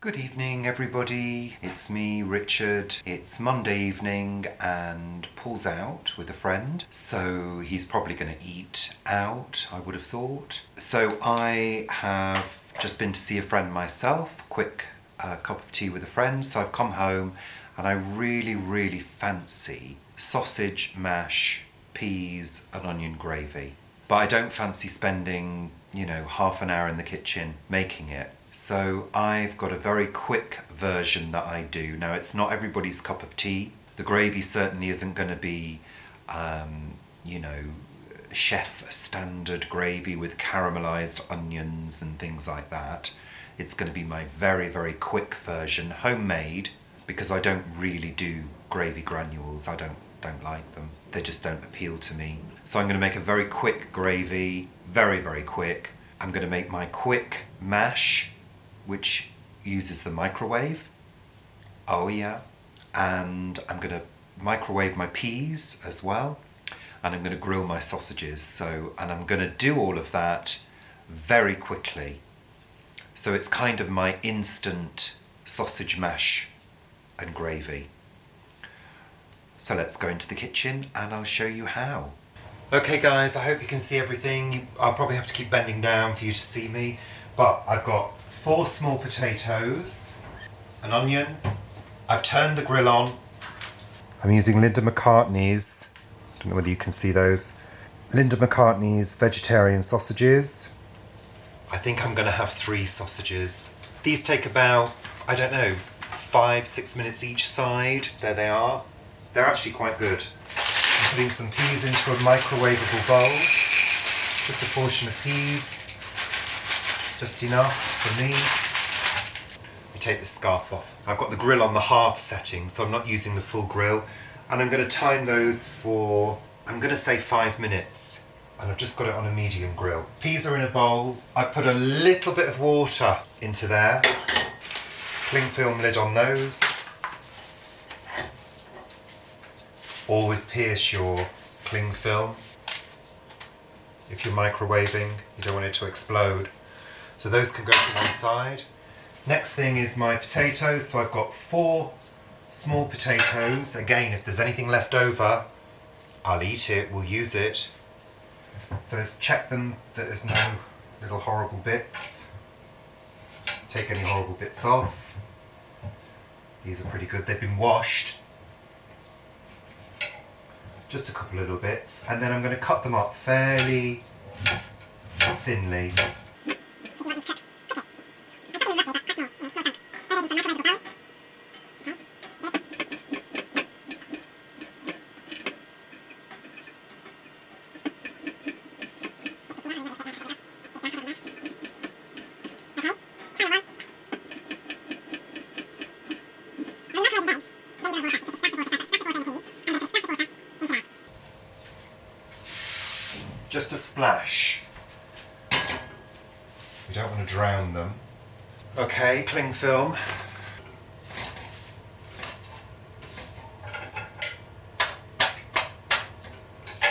Good evening, everybody. It's me, Richard. It's Monday evening and Paul's out with a friend, so he's probably going to eat out, I would have thought. So I have just been to see a friend myself, quick cup of tea with a friend, so I've come home and I really fancy sausage, mash, peas and onion gravy. But I don't fancy spending, half an hour in the kitchen making it. So I've got a very quick version that I do. Now, it's not everybody's cup of tea. The gravy certainly isn't going to be, chef standard gravy with caramelized onions and things like that. It's going to be my very quick version, homemade, because I don't really do gravy granules. I don't like them. They just don't appeal to me. So I'm going to make a very quick gravy, very quick. I'm going to make my quick mash, which uses the microwave. Oh yeah. And I'm going to microwave my peas as well. And I'm going to grill my sausages. And I'm going to do all of that very quickly. So it's kind of my instant sausage mash and gravy. So let's go into the kitchen and I'll show you how. Okay guys, I hope you can see everything. I'll probably have to keep bending down for you to see me. But I've got 4 small potatoes, an onion. I've turned the grill on. I'm using Linda McCartney's, I don't know whether you can see those, Linda McCartney's Vegetarian Sausages. I think I'm going to have 3 sausages. These take about, 5-6 minutes each side. There they are. They're actually quite good. I'm putting some peas into a microwavable bowl. Just a portion of peas. Just enough for me. Let me take this scarf off. I've got the grill on the half setting, so I'm not using the full grill. And I'm going to time those for, I'm going to say 5 minutes. And I've just got it on a medium grill. Peas are in a bowl. I put a little bit of water into there. Cling film lid on those. Always pierce your cling film. If you're microwaving, you don't want it to explode. So those can go to one side. Next thing is my potatoes. So I've got 4 small potatoes. Again, if there's anything left over, I'll eat it, we'll use it. So let's check them that there's no little horrible bits. Take any horrible bits off. These are pretty good, they've been washed. Just a couple little bits, and then I'm going to cut them up fairly thinly. Just a splash. We don't want to drown them. Okay, cling film.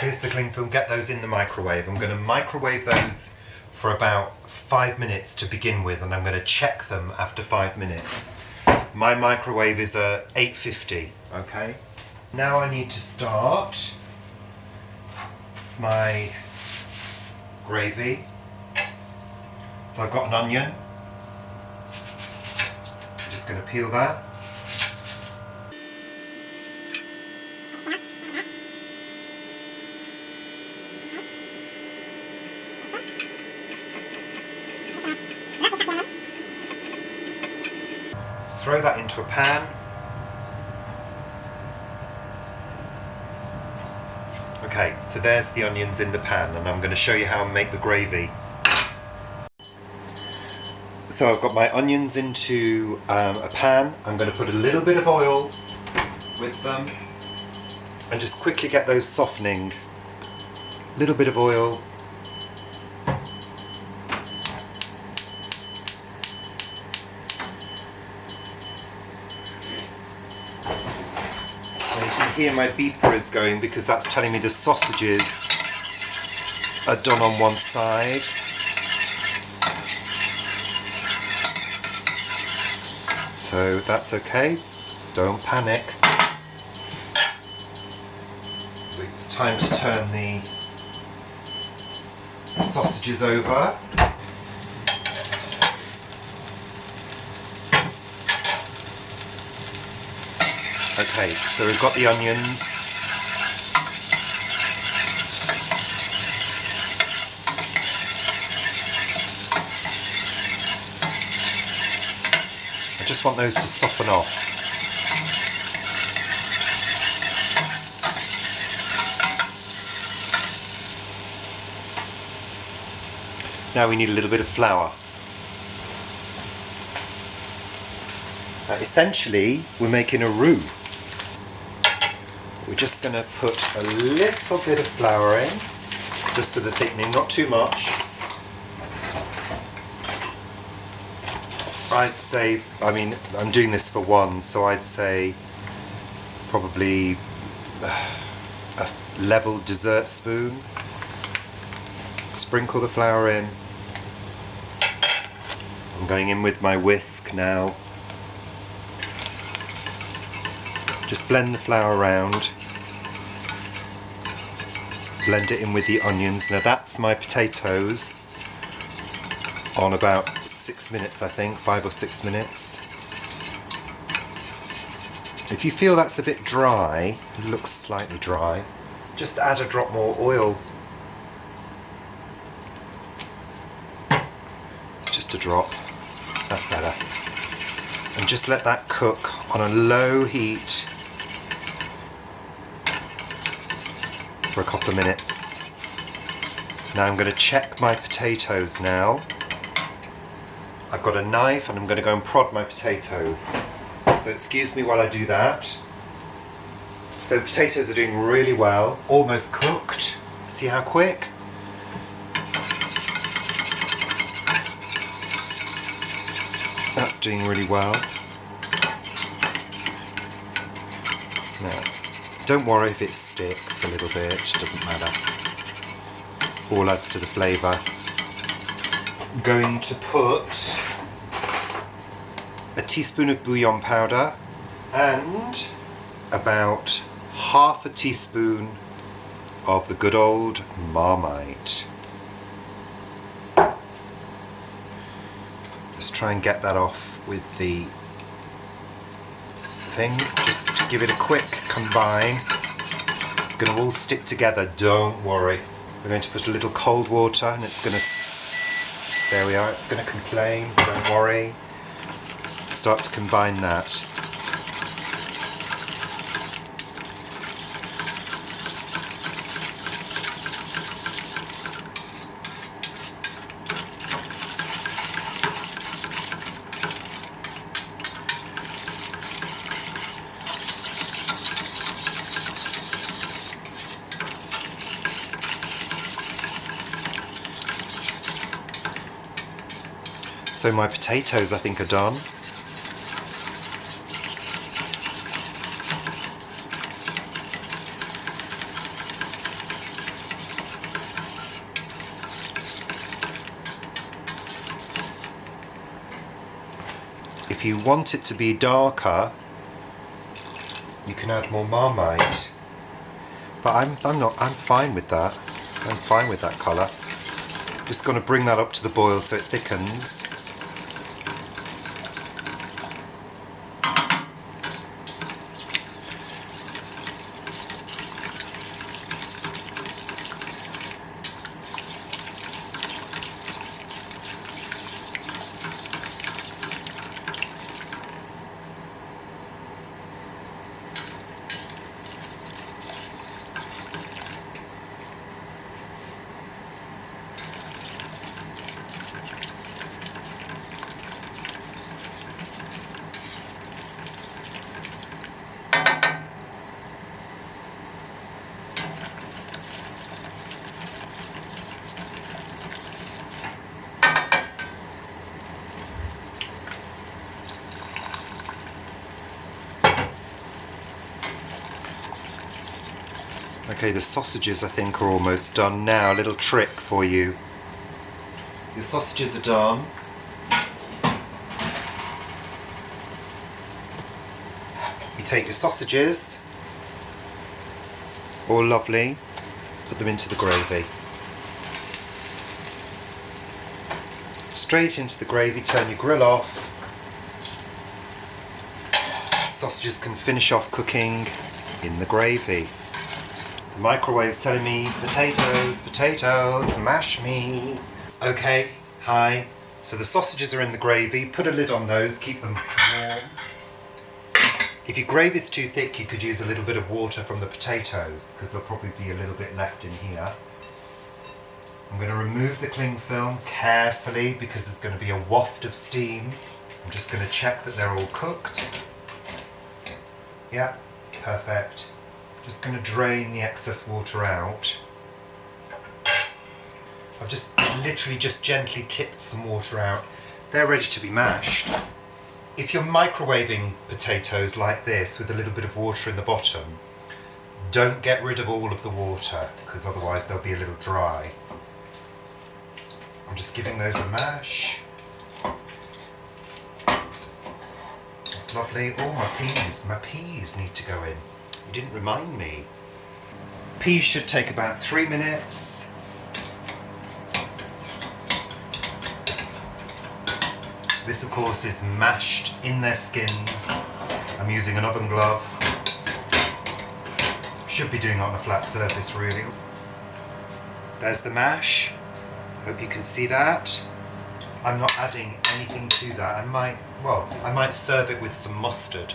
Here's the cling film, get those in the microwave. I'm going to microwave those for about 5 minutes to begin with, and I'm going to check them after 5 minutes. My microwave is a 850, okay? Now I need to start my gravy. So I've got an onion. I'm just going to peel that. Throw that into a pan. Okay, so there's the onions in the pan, and I'm going to show you how I make the gravy. So I've got my onions into a pan. I'm going to put a little bit of oil with them and just quickly get those softening. A little bit of oil. Here my beeper is going because that's telling me the sausages are done on one side. So that's okay, don't panic. It's time to turn the sausages over. Okay, so we've got the onions. I just want those to soften off. Now we need a little bit of flour. Essentially, we're making a roux. We're just going to put a little bit of flour in, just for the thickening, not too much. I'd say, I mean, I'm doing this for one, so I'd say probably a level dessert spoon. Sprinkle the flour in. I'm going in with my whisk now. Just blend the flour around. Blend it in with the onions. Now that's my potatoes on about 6 minutes, I think, 5 or 6 minutes. If you feel that's a bit dry, it looks slightly dry, just add a drop more oil. It's just a drop, that's better. And just let that cook on a low heat for a couple of minutes. Now I'm going to check my potatoes now. I've got a knife and I'm going to go and prod my potatoes. So excuse me while I do that. So potatoes are doing really well, almost cooked. See how quick? That's doing really well. Now, don't worry if it sticks a little bit, it doesn't matter. All adds to the flavour. I'm going to put a teaspoon of bouillon powder and about half a teaspoon of the good old Marmite. Just try and get that off with the thing. Just give it a quick combine. It's going to all stick together, don't worry. We're going to put a little cold water and it's going to, there we are, it's going to complain, don't worry. Start to combine that. So my potatoes, I think, are done. If you want it to be darker, you can add more Marmite. But I'm fine with that. I'm fine with that colour. Just going to bring that up to the boil so it thickens. Okay, the sausages I think are almost done now. A little trick for you. Your sausages are done. You take your sausages, all lovely, put them into the gravy. Straight into the gravy, turn your grill off. Sausages can finish off cooking in the gravy. The microwave's telling me potatoes, potatoes, mash me. Okay, hi. So the sausages are in the gravy, put a lid on those, keep them warm. If your gravy's too thick, you could use a little bit of water from the potatoes, because there'll probably be a little bit left in here. I'm going to remove the cling film carefully because there's going to be a waft of steam. I'm just going to check that they're all cooked. Yeah, perfect. Just going to drain the excess water out. I've just literally just gently tipped some water out. They're ready to be mashed. If you're microwaving potatoes like this with a little bit of water in the bottom, don't get rid of all of the water because otherwise they'll be a little dry. I'm just giving those a mash. That's lovely. Oh, my peas need to go in. You didn't remind me. Peas should take about 3 minutes. This of course is mashed in their skins. I'm using an oven glove. Should be doing it on a flat surface really. There's the mash. Hope you can see that. I'm not adding anything to that. I might serve it with some mustard.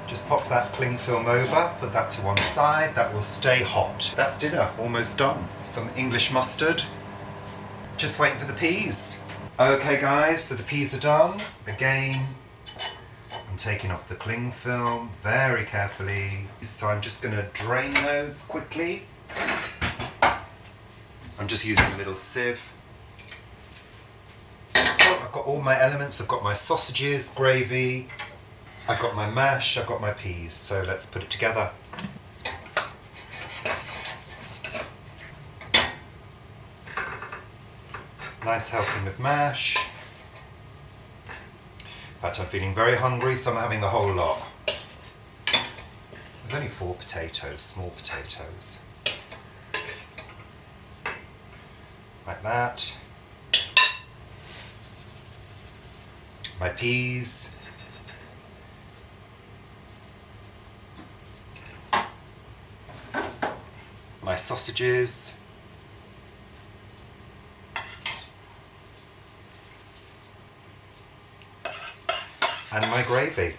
Just pop that cling film over, put that to one side, that will stay hot. That's dinner, almost done. Some English mustard. Just waiting for the peas. Okay guys, so the peas are done. Again, I'm taking off the cling film very carefully. So I'm just going to drain those quickly. I'm just using a little sieve. So I've got all my elements. I've got my sausages, gravy, I've got my mash, I've got my peas. So let's put it together. Nice helping of mash. In fact, I'm feeling very hungry, so I'm having the whole lot. There's only 4 potatoes, small potatoes. Like that. My peas. My sausages. And my gravy.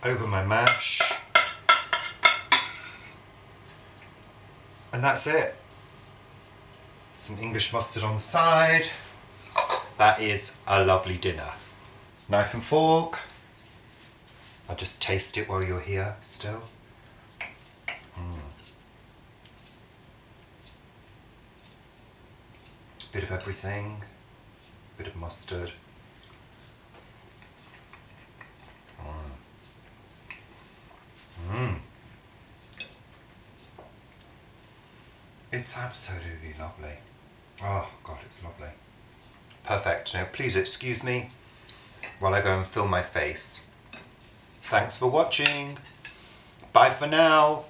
Over my mash. And that's it. Some English mustard on the side. That is a lovely dinner. Knife and fork. I'll just taste it while you're here still. Bit of everything. Bit of mustard. It's absolutely lovely. Oh God, it's lovely. Perfect. Now please excuse me while I go and fill my face. Thanks for watching. Bye for now.